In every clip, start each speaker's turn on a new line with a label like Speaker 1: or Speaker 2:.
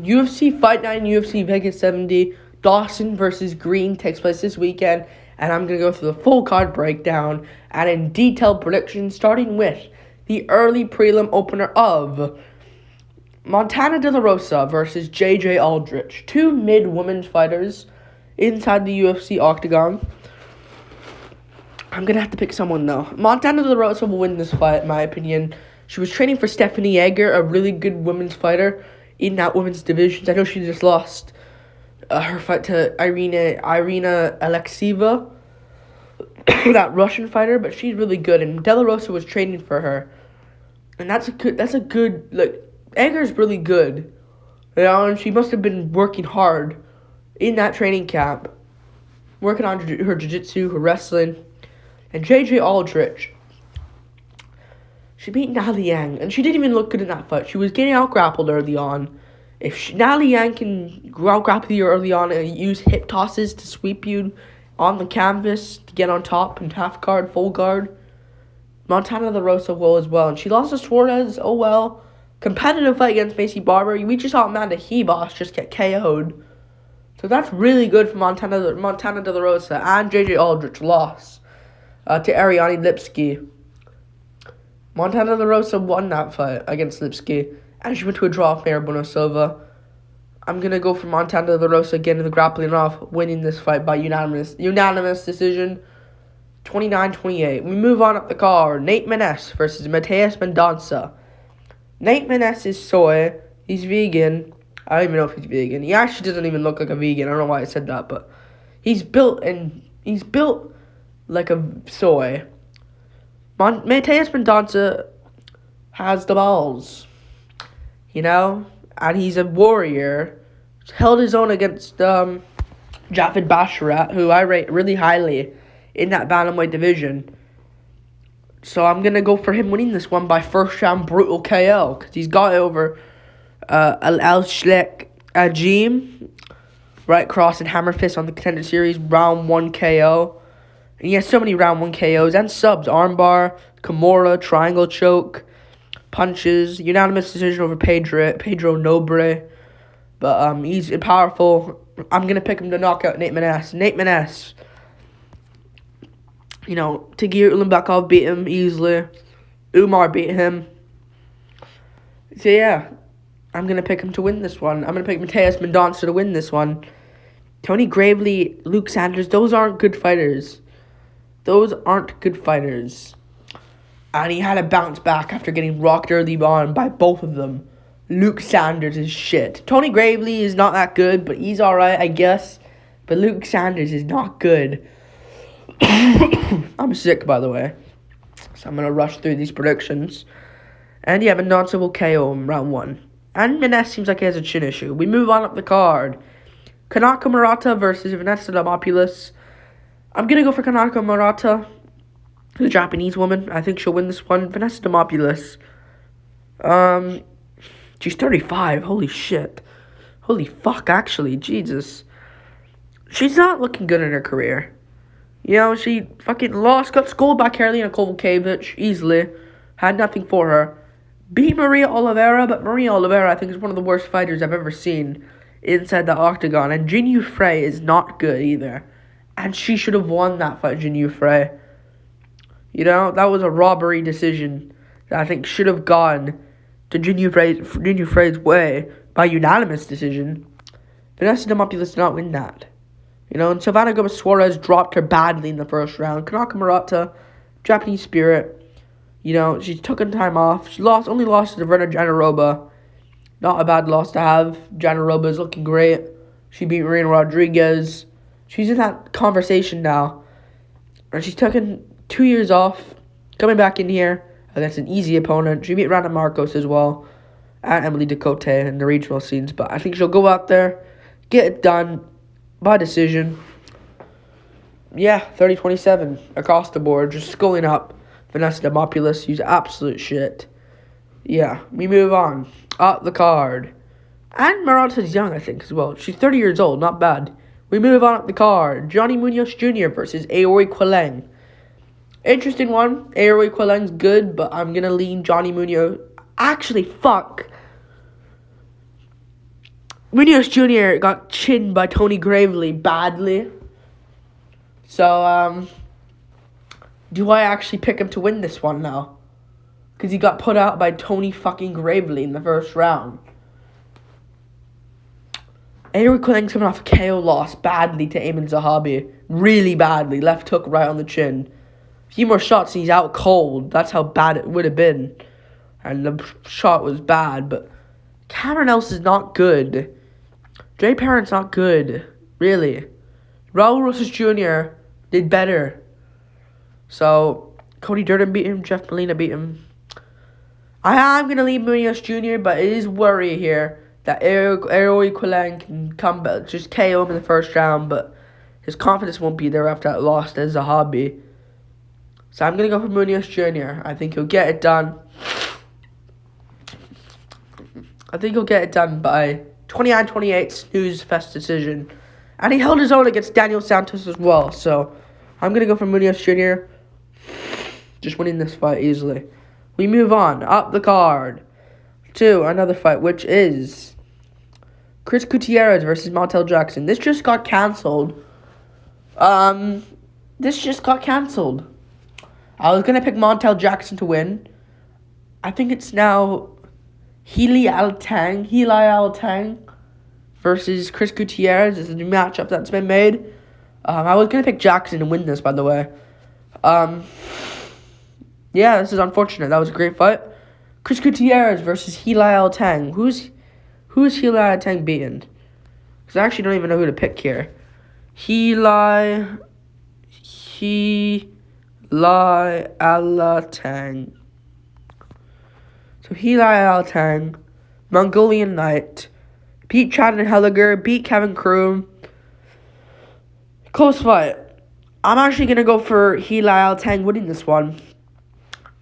Speaker 1: UFC Fight Night and UFC Vegas 70. Dawson versus Green takes place this weekend, and I'm going to go through the full card breakdown and in detailed predictions, starting with the early prelim opener of Montana De La Rosa versus JJ Aldrich, two mid-women's fighters inside the UFC octagon. I'm going to have to pick someone, though. Montana De La Rosa will win this fight, in my opinion. She was training for Stephanie Egger, a really good women's fighter in that women's division. I know she just lost her fight to Irina Alexeyeva, that Russian fighter, but she's really good, and De La Rosa was training for her. And that's a good, like, Egger's really good. You know, and she must have been working hard in that training camp, working on her jiu-jitsu, her wrestling. And JJ Aldrich, she beat Nali Yang, and she didn't even look good in that fight. She was getting out-grappled early on. If Nali Yang can out-grapple you early on and use hip tosses to sweep you on the canvas to get on top and half guard, full guard, Montana De La Rosa will as well. And she lost to Suarez, oh well. Competitive fight against Macy Barber. We just saw Amanda Hebos just get KO'd. So that's really good for Montana De La Rosa. And JJ Aldrich lost to Ariane Lipski. Montana De La Rosa won that fight against Lipski, and she went to a draw with Mara Bonosova. I'm going to go for Montana De La Rosa again in the grappling off, winning this fight by unanimous decision, 29-28. We move on up the card. Nate Maness versus Mateus Mendonça. Nate Maness is soy. He's vegan. I don't even know if he's vegan. He actually doesn't even look like a vegan. I don't know why I said that, but he's built like a soy. Mateus Mendonça has the balls, you know, and he's a warrior. He's held his own against Javid Basharat, who I rate really highly in that bantamweight division. So I'm gonna go for him winning this one by first round brutal KO, because he's got it over Al-Shlek Ajim, right cross and hammer fist on the Contender Series, round 1 KO. And he has so many round 1 KOs and subs. Armbar, Kimura, triangle choke, punches, unanimous decision over Pedro Nobre. But he's powerful. I'm going to pick him to knock out Nate Maness. Nate Maness, you know, Tagir Ulanbekov beat him easily. Umar beat him. So yeah, I'm going to pick him to win this one. I'm going to pick Mateus Mendonça to win this one. Tony Gravely, Luke Sanders, those aren't good fighters. Those aren't good fighters. And he had to bounce back after getting rocked early on by both of them. Luke Sanders is shit. Tony Gravely is not that good, but he's alright, I guess. But Luke Sanders is not good. I'm sick, by the way. So I'm going to rush through these predictions. And yeah, Mendonça will KO him round 1. And Maness seems like he has a chin issue. We move on up the card. Kanako Murata versus Vanessa Demopoulos. I'm going to go for Kanako Murata, the Japanese woman. I think she'll win this one. Vanessa Demopoulos, she's 35. Holy shit. Holy fuck, actually. Jesus. She's not looking good in her career. You know, she fucking lost, got schooled by Karolina Kowalkiewicz easily. Had nothing for her. Beat Maria Oliveira, but Maria Oliveira, I think, is one of the worst fighters I've ever seen inside the octagon. And Jinyu Frey is not good either. And she should have won that fight, Jinyu Frey. You know, that was a robbery decision that I think should have gone to Jinyu Frey's way by unanimous decision. Vanessa Demopoulos did not win that. You know, and Savannah Gomez-Suarez dropped her badly in the first round. Kanako Murata, Japanese spirit. You know, she's taken time off. She only lost to Verna Janaroba. Not a bad loss to have. Janaroba is looking great. She beat Marina Rodriguez. She's in that conversation now. And she's taken 2 years off. Coming back in here against an easy opponent. She beat Randa Marcos as well. And Emily Ducote in the regional scenes. But I think she'll go out there, get it done by decision. Yeah, 30-27 across the board. Just schooling up Vanessa Demopoulos. She's absolute shit. Yeah, we move on. Up the card. And Murata's young, I think, as well. She's 30 years old. Not bad. We move on up the card. Johnny Munoz Jr. versus Aori Quileng. Interesting one. Aori Quileng's good, but I'm going to lean Johnny Munoz. Actually, fuck. Munoz Jr. got chinned by Tony Gravely badly. So, do I actually pick him to win this one now? Because he got put out by Tony fucking Gravely in the first round. Avery Quilling's coming off a KO loss badly to Ayman Zahabi. Really badly. Left hook right on the chin. A few more shots and he's out cold. That's how bad it would have been. And the shot was bad, but Cameron Else is not good. Dre Parent's not good. Really. Raul Rosas Jr. did better. So, Cody Durden beat him. Jeff Molina beat him. I am going to leave Munoz Jr., but it is worry here that Avery Quillen can come back, just KO him in the first round, but his confidence won't be there after that loss to Zahabi. So I'm going to go for Munoz Jr. I think he'll get it done. I think he'll get it done by 29-28 snooze fest decision. And he held his own against Daniel Santos as well. So I'm going to go for Munoz Jr. Just winning this fight easily. We move on up the card to another fight, which is Chris Gutierrez versus Montel Jackson. This just got canceled. I was going to pick Montel Jackson to win. I think it's now Hili Al-Tang versus Chris Gutierrez. This is a new matchup that's been made. I was going to pick Jackson to win this, by the way. Yeah, this is unfortunate. That was a great fight. Chris Gutierrez versus Hili Al-Tang. Who's Hili Al-Tang beating? Because I actually don't even know who to pick here. Hili Al-Tang. So Hili Al-Tang, Mongolian Knight, beat Chad Helliger, beat Kevin Kroom. Close fight. I'm actually going to go for Hili Al-Tang winning this one.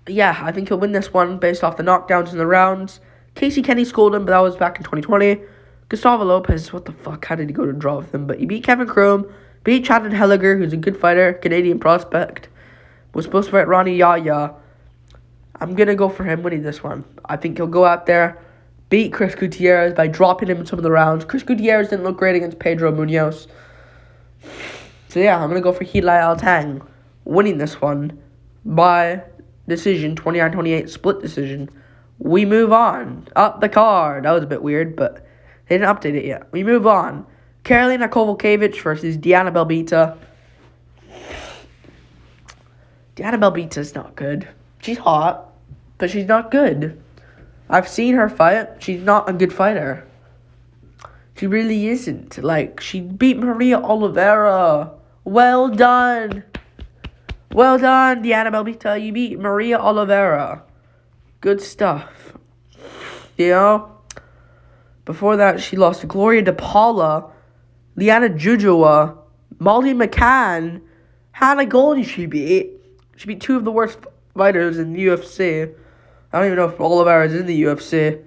Speaker 1: Yeah, I think he'll win this one based off the knockdowns in the rounds. Casey Kenny schooled him, but that was back in 2020. Gustavo Lopez, what the fuck? How did he go to draw with him? But he beat Kevin Kroom, beat Chad Helliger, who's a good fighter, Canadian prospect. Was supposed to fight Ronnie Yaya. I'm going to go for him winning this one. I think he'll go out there, beat Chris Gutierrez by dropping him in some of the rounds. Chris Gutierrez didn't look great against Pedro Munoz. So yeah, I'm going to go for Hili Al-Tang winning this one by decision, 29-28 split decision. We move on. Up the card. That was a bit weird, but they didn't update it yet. We move on. Karolina Kowalkiewicz versus Diana Belbita. Diana Belbita's not good. She's hot, but she's not good. I've seen her fight. She's not a good fighter. She really isn't. Like, she beat Maria Oliveira. Well done. Well done, Diana Belbita. You beat Maria Oliveira. Good stuff. You know? Before that, she lost to Gloria DePaula, Liana Jujua, Molly McCann, Hannah Goldie she beat. She beat two of the worst fighters in the UFC. I don't even know if Oliveira is in the UFC.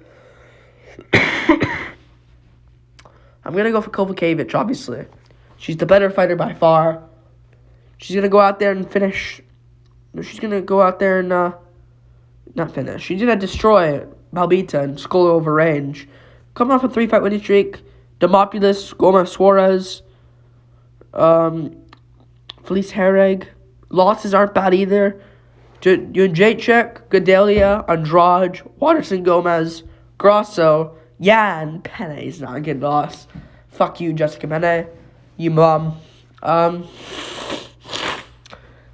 Speaker 1: I'm going to go for Kowalkiewicz, obviously. She's the better fighter by far. She's going to go out there and finish. She's going to go out there and, not finish. She's going to destroy Belbita and score over range. Coming off a 3-fight winning streak. Demopoulos, Gomez Suarez, Felice Herreg. Losses aren't bad either. Jacek, Gadelia, Andrade, Watterson Gomez, Grosso, Yan, Penne is not a good loss. Fuck you, Jessica Penne. You mom. But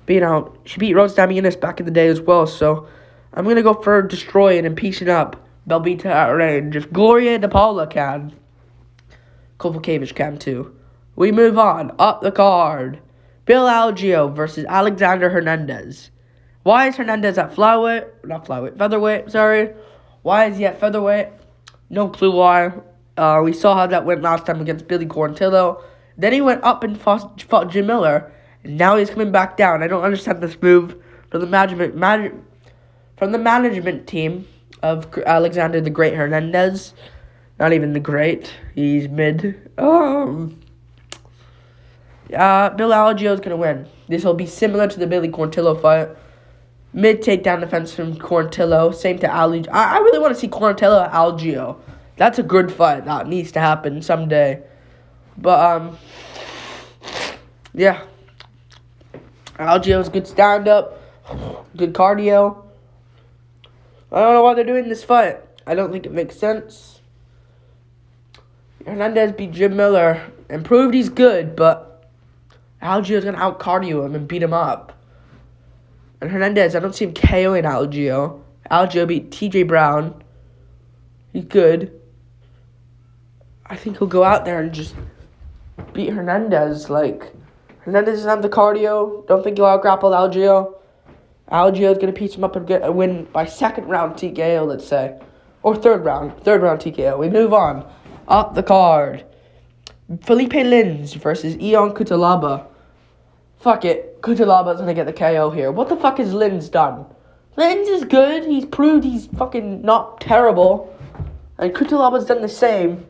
Speaker 1: you know, she beat Rose Namajunas back in the day as well, so I'm going to go for destroying and piecing up Belbita at range. If Gloria DePaula can, Kowalkiewicz can too. We move on. Up the card. Bill Algeo versus Alexander Hernandez. Why is Hernandez at featherweight, sorry. Why is he at featherweight? No clue why. We saw how that went last time against Billy Quarantillo. Then he went up and fought Jim Miller. And now he's coming back down. I don't understand this move from the management team of Alexander the Great Hernandez. Not even the great. He's mid. Bill Algeo is going to win. This will be similar to the Billy Quarantillo fight. Mid takedown defense from Quarantillo. Same to Algeo. I really want to see Quarantillo Algeo. That's a good fight. That needs to happen someday. But, yeah. Algio's good stand-up. Good cardio. I don't know why they're doing this fight. I don't think it makes sense. Hernandez beat Jim Miller and proved he's good, but Algio's going to out-cardio him and beat him up. And Hernandez, I don't see him KOing Algio. Algio beat TJ Brown. He's good. I think he'll go out there and just beat Hernandez. Hernandez doesn't have the cardio. Don't think he'll out-grapple Algio. Algio's going to piece him up and get a win by second round TKO, let's say. Or third round TKO. We move on. Up the card. Felipe Lins versus Ion Cutelaba. Fuck it. Cutelaba's going to get the KO here. What the fuck has Lins done? Lins is good. He's proved he's fucking not terrible. And Cutelaba's done the same.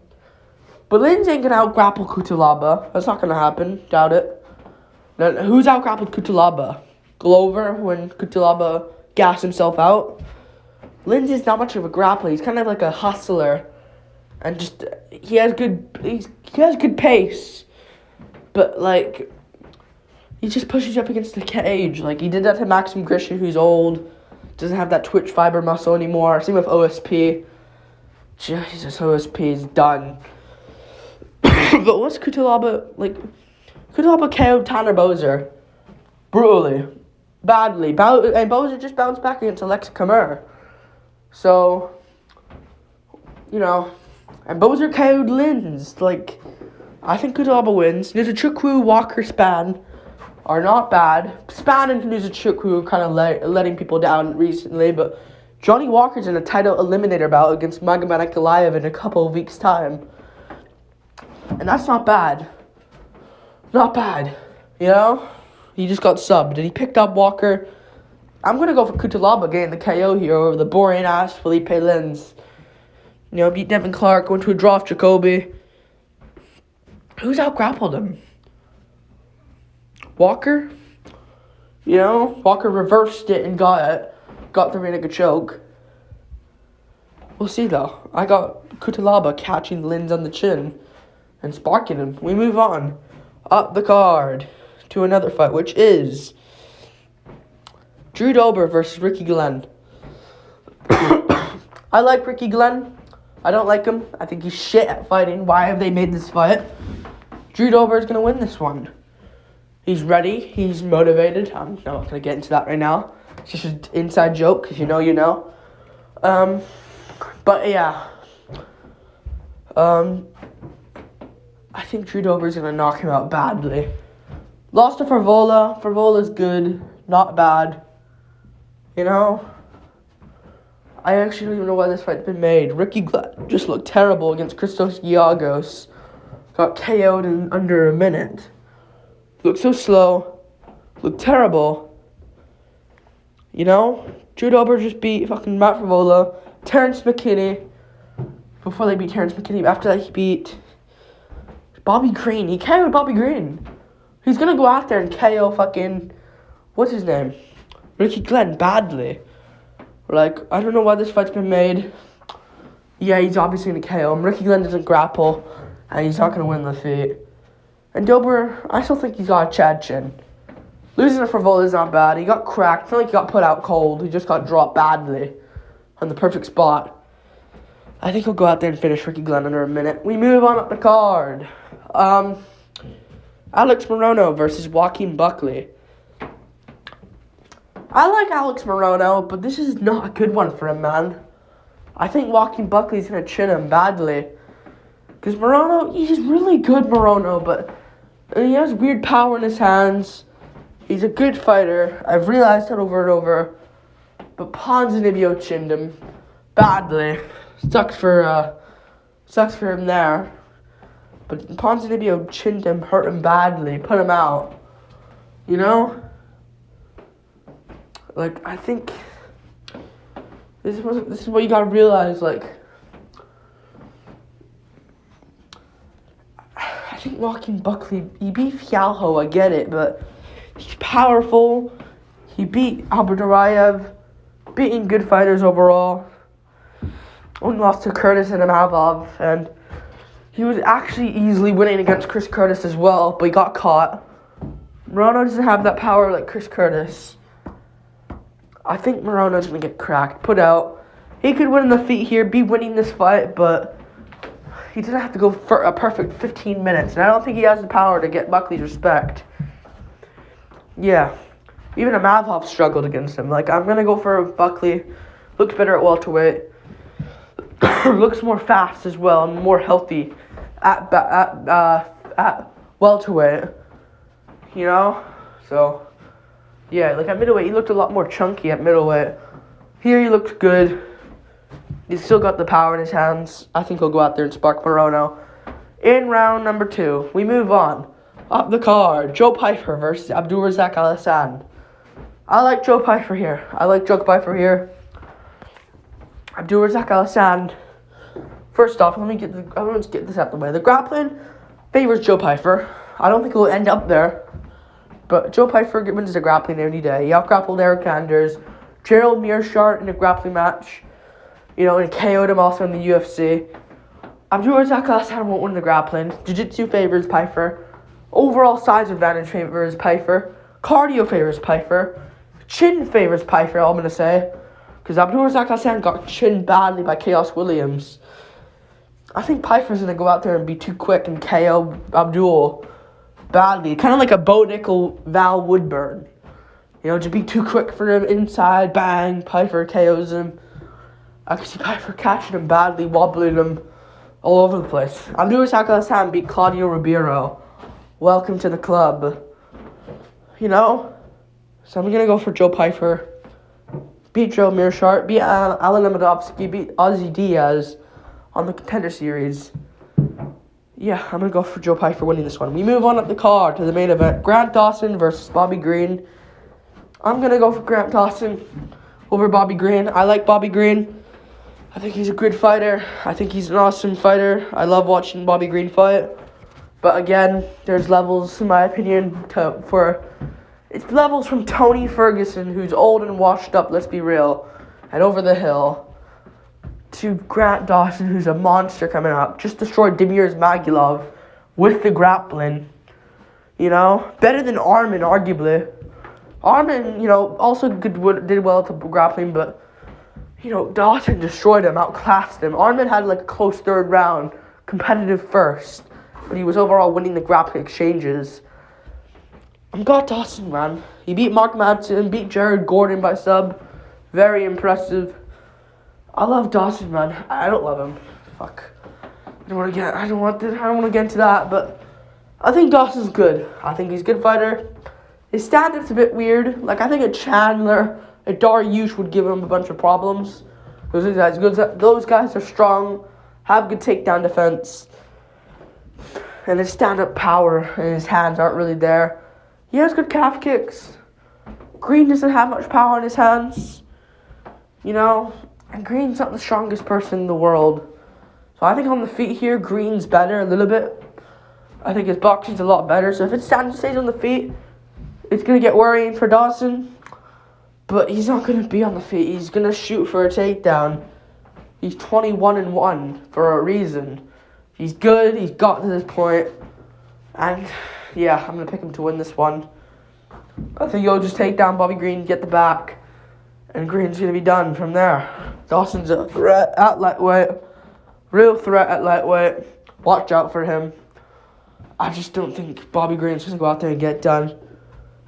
Speaker 1: But Lins ain't going to out-grapple Cutelaba. That's not going to happen. Doubt it. Now, who's out-grappled Cutelaba? Glover when Cutelaba gassed himself out. Lins is not much of a grappler. He's kind of like a hustler. And just, he has good pace. But, he just pushes you up against the cage. He did that to Maxim Grishin, who's old. Doesn't have that twitch fiber muscle anymore. Same with OSP. Jesus, OSP is done. But what's Cutelaba, Cutelaba KO'd Tanner Bowser. Brutally. Badly. And Bowser just bounced back against Alexa Kamur. So, and Bowser KO'd Lins. I think Cutelaba wins. Nuzachukwu, Walker, Span are not bad. Span and Nuzachukwu kind of letting people down recently, but Johnny Walker's in a title eliminator bout against Magomed Ankalaev in a couple of weeks' time. And that's not bad. Not bad. He just got subbed, and he picked up Walker. I'm going to go for Cutelaba getting the KO here over the boring-ass Felipe Lins. Beat Devin Clark, went to a draw with Jacoby. Who's out-grappled him? Walker? Walker reversed it and got the rear naked choke. We'll see, though. I got Cutelaba catching Lins on the chin and sparking him. We move on. Up the card to another fight, which is Drew Dober versus Ricky Glenn. I like Ricky Glenn. I don't like him. I think he's shit at fighting. Why have they made this fight? Drew Dober is going to win this one. He's ready. He's motivated. I'm not going to get into that right now. It's just an inside joke, because you know. But, yeah. I think Drew Dober is going to knock him out badly. Lost to Favola. Favola's good. Not bad. I actually don't even know why this fight's been made. Ricky Glenn just looked terrible against Christos Giagos. Got KO'd in under a minute. Looked so slow. Looked terrible. Drew Dober just beat fucking Matt Favola. Terrence McKinney. Before they beat Terrence McKinney. After that, he beat Bobby Green. He KO'd Bobby Green. He's gonna go out there and KO fucking, what's his name? Ricky Glenn badly. I don't know why this fight's been made. Yeah, he's obviously gonna KO him. Ricky Glenn doesn't grapple, and he's not gonna win the fight. And Dober, I still think he's got a Chad chin. Losing to Favola is not bad. He got cracked. It's not like he got put out cold. He just got dropped badly on the perfect spot. I think he'll go out there and finish Ricky Glenn under a minute. We move on up the card. Alex Morono versus Joaquin Buckley. I like Alex Morono, but this is not a good one for him, man. I think Joaquin Buckley's going to chin him badly. Because Morono, he's really good, Morono, but he has weird power in his hands. He's a good fighter. I've realized that over and over. But Ponzinibbio chinned him badly. Sucks for him there. But Ponzinibbio chinned him, hurt him badly, put him out. I think this is what you gotta realize. I think Joaquin Buckley, he beat Fialho, I get it, but he's powerful. He beat Albert Duraev, beating good fighters overall. Only lost to Curtis and Amavov, and he was actually easily winning against Chris Curtis as well, but he got caught. Morono doesn't have that power like Chris Curtis. I think Morono's going to get cracked, put out. He could win the feet here, be winning this fight, but he doesn't have to go for a perfect 15 minutes, and I don't think he has the power to get Buckley's respect. Yeah, even Amavov struggled against him. Like, I'm going to go for Buckley. Looks better at welterweight. Looks more fast as well and more healthy at welterweight. You know? So, yeah, like at middleweight, he looked a lot more chunky at middleweight. Here he looked good. He's still got the power in his hands. I think he'll go out there and spark Morono. In round number 2, we move on. Up the card, Joe Pyfer versus Abdulrazak Al-Hassan. I like Joe Pyfer here. Abdulrazak Al-Hassan. First off, let's get this out the way. The grappling favors Joe Pyfer. I don't think he'll end up there, but Joe Pyfer wins the grappling any day. He out-grappled Eric Anders, Gerald Mearshart in a grappling match, and KO'd him also in the UFC. Abdulrazak Al-Hassan won't win the grappling. Jiu-jitsu favors Pyfer. Overall size advantage favors Pyfer. Cardio favors Pyfer. Chin favors Pyfer, I'm going to say. Because Abdulrazak Al-Hassan got chinned badly by Chaos Williams. I think Pyfer's going to go out there and be too quick and KO Abdul badly. Kind of like a Bo Nickel, Val Woodburn. Just be too quick for him inside. Bang. Pyfer KOs him. I can see Pyfer catching him badly, wobbling him all over the place. Abdulrazak Al-Hassan beat Claudio Ribeiro. Welcome to the club. So I'm going to go for Joe Pyfer. Beat Joe Mearshart. Beat Alan Amedovski. Beat Ozzy Diaz on the Contender Series. Yeah, I'm going to go for Joe Pyfer winning this one. We move on up the card to the main event. Grant Dawson versus Bobby Green. I'm going to go for Grant Dawson over Bobby Green. I like Bobby Green. I think he's a good fighter. I think he's an awesome fighter. I love watching Bobby Green fight. But again, there's levels, in my opinion, it's levels from Tony Ferguson, who's old and washed up, let's be real, and over the hill, to Grant Dawson, who's a monster coming up. Just destroyed Demir Magulov with the grappling. Better than Arman, arguably. Arman, also did well to grappling, but Dawson destroyed him, outclassed him. Arman had a close third round, competitive first, but he was overall winning the grappling exchanges. I've got Dawson, man. He beat Mark Madsen, beat Jared Gordon by sub. Very impressive. I love Dawson, man. I don't love him. Fuck. I don't want to get into that, but I think Dawson's good. I think he's a good fighter. His stand-up's a bit weird. I think a Chandler, a Dariush would give him a bunch of problems. Those guys are strong, have good takedown defense, and his stand-up power and his hands aren't really there. He has good calf kicks. Green doesn't have much power in his hands. And Green's not the strongest person in the world. So I think on the feet here, Green's better a little bit. I think his boxing's a lot better. So if it stays on the feet, it's going to get worrying for Dawson. But he's not going to be on the feet. He's going to shoot for a takedown. He's 21-1 for a reason. He's good. He's got to this point. And yeah, I'm going to pick him to win this one. I think he'll just take down Bobby Green, get the back, and Green's going to be done from there. Dawson's a threat at lightweight. Real threat at lightweight. Watch out for him. I just don't think Bobby Green's going to go out there and get done.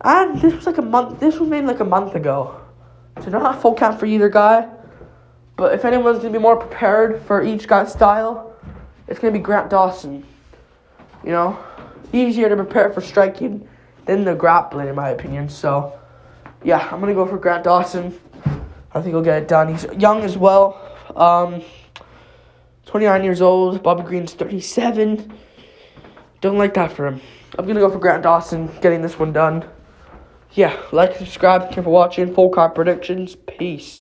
Speaker 1: And this was made a month ago. So not a full count for either guy. But if anyone's going to be more prepared for each guy's style, it's going to be Grant Dawson. Easier to prepare for striking than the grappling, in my opinion. So, yeah, I'm going to go for Grant Dawson. I think he'll get it done. He's young as well. 29 years old. Bobby Green's 37. Don't like that for him. I'm going to go for Grant Dawson getting this one done. Yeah, like, subscribe. Thank you for watching. Full card predictions. Peace.